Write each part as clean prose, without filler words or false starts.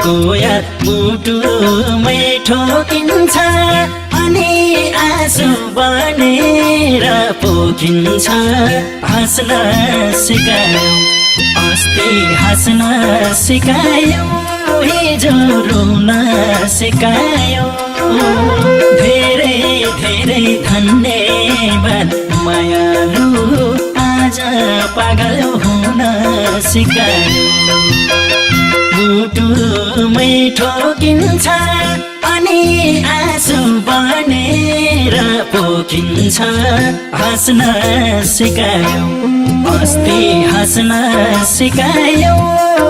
तिमीको याद मुटुमै ठोकिन्छ अनि आँसु बनेर पोखिन्छ हाँस्न सिकायो अस्ति हाँस्न सिकायो हिजो रुन सिकायो धेरै धेरै धन्यवाद मायालु आज पागल हुन सिकायो मुटुमै ठोकिन्छ अनि आँसु बनेर पोखिन्छ हाँस्न सिकायो अस्ति हाँस्न सिकायो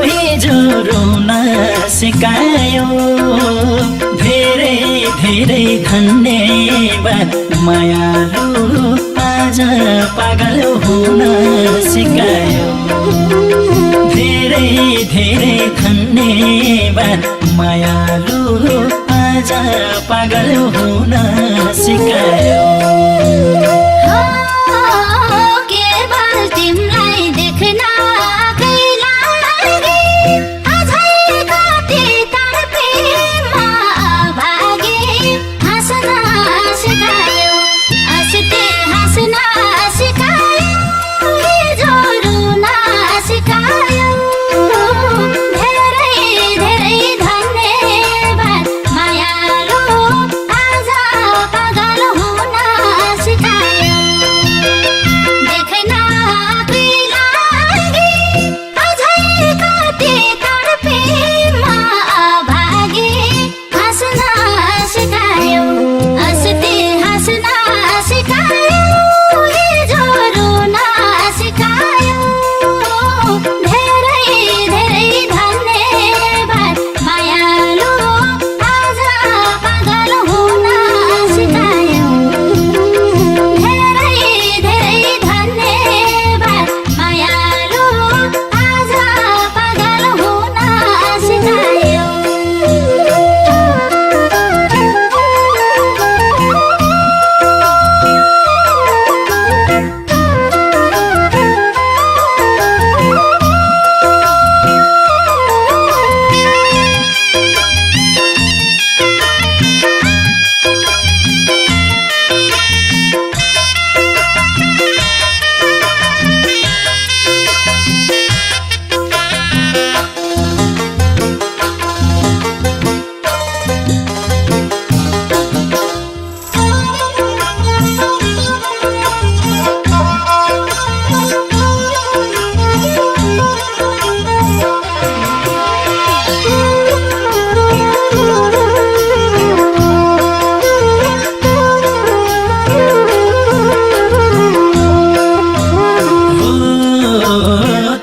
हिजो रुन सिकायो धेरै धेरै धन्यवाद मायालु आज पागल हुन सिकायो धेरै धेरै धन्यवाद मायालु आज पागल हुन सिकायो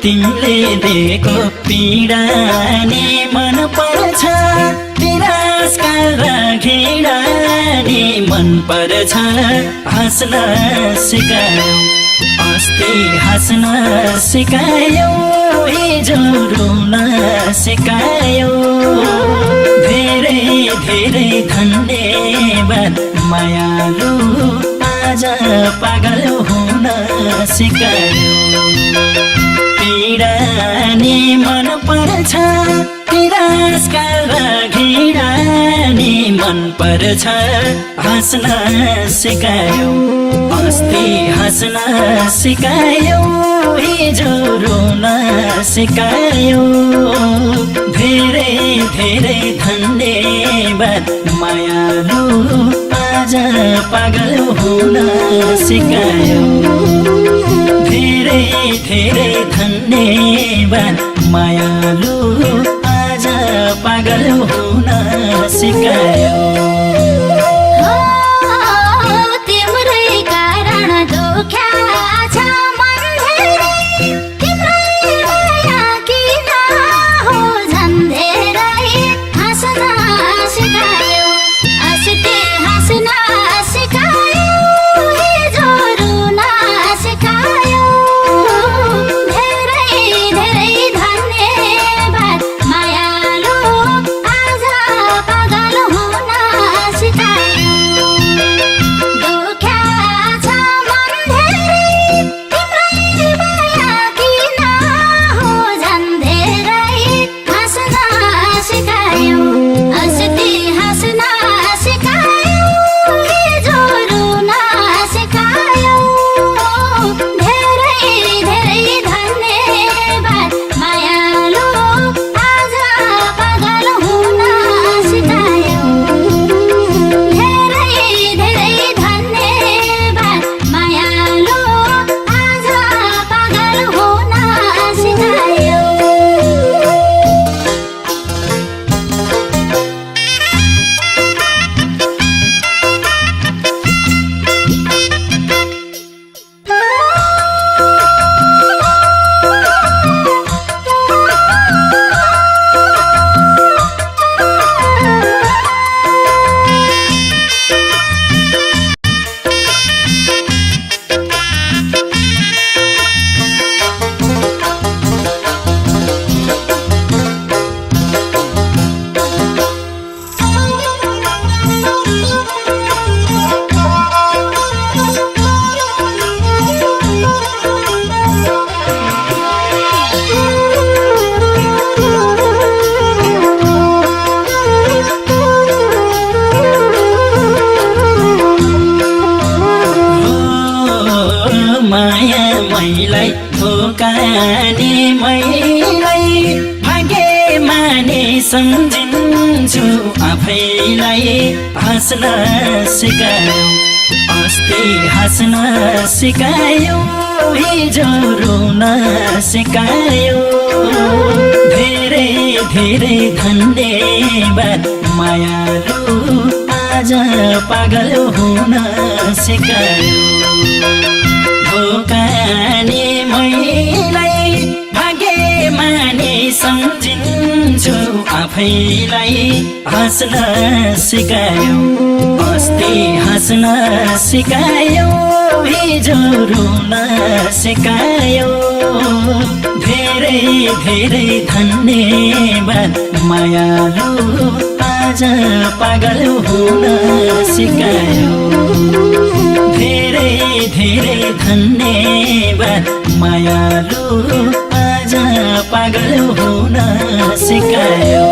तिमीले दिएको पीडा नि मन पर्छ तिरस्कार र घृणा नि मन पर्छ हाँस्न सिकायो अस्ति हाँस्न सिकायो हिजो रुन सिकायो धेरै धेरै धन्यवाद मायालु आज पागल हुन सिकायो पीडा नि मन पर्छ तिरस्कार र घृणा नि मन पर्छ हाँस्न सिकायो अस्ति हाँस्न सिकायो हिजो रुन सिकायो धेरै धेरै धन्यवाद मायालु आज पागल हुन सिकायो धेरै धेरै धन्यवाद मायालु आज पागल हुन सिकायो तिम्रै कारण दुख्या छ मन धेरै तिम्रै माया किन हो झन् धेरै हाँस्न सिकायो अस्ति हाँस्न सिकायो हिजो रुन सिकायो धेरै धेरै धन्यवाद मायालु आज पागल हुन मैलाई धोका नि मैलाई भाग्यमा नि सम्झिन्छु आफैलाई हाँस्न सिकायो अस्ति हाँस्न सिकायो हिजो रुन सिकायो धेरै धेरै धन्यवाद मायालु आज पागल हुन सिकायो धोका नि मैलाई भाग्यमा नि सम्झिन्छु आफैलाई हाँस्न सिकायो अस्ति हाँस्न सिकायो हिजो रुन सिकायो धेरै धेरै धन्यवाद मायालु आज पागल हुन सिकायो धेरै धेरै धन्यवाद मायालु आज पागल हुन सिकायो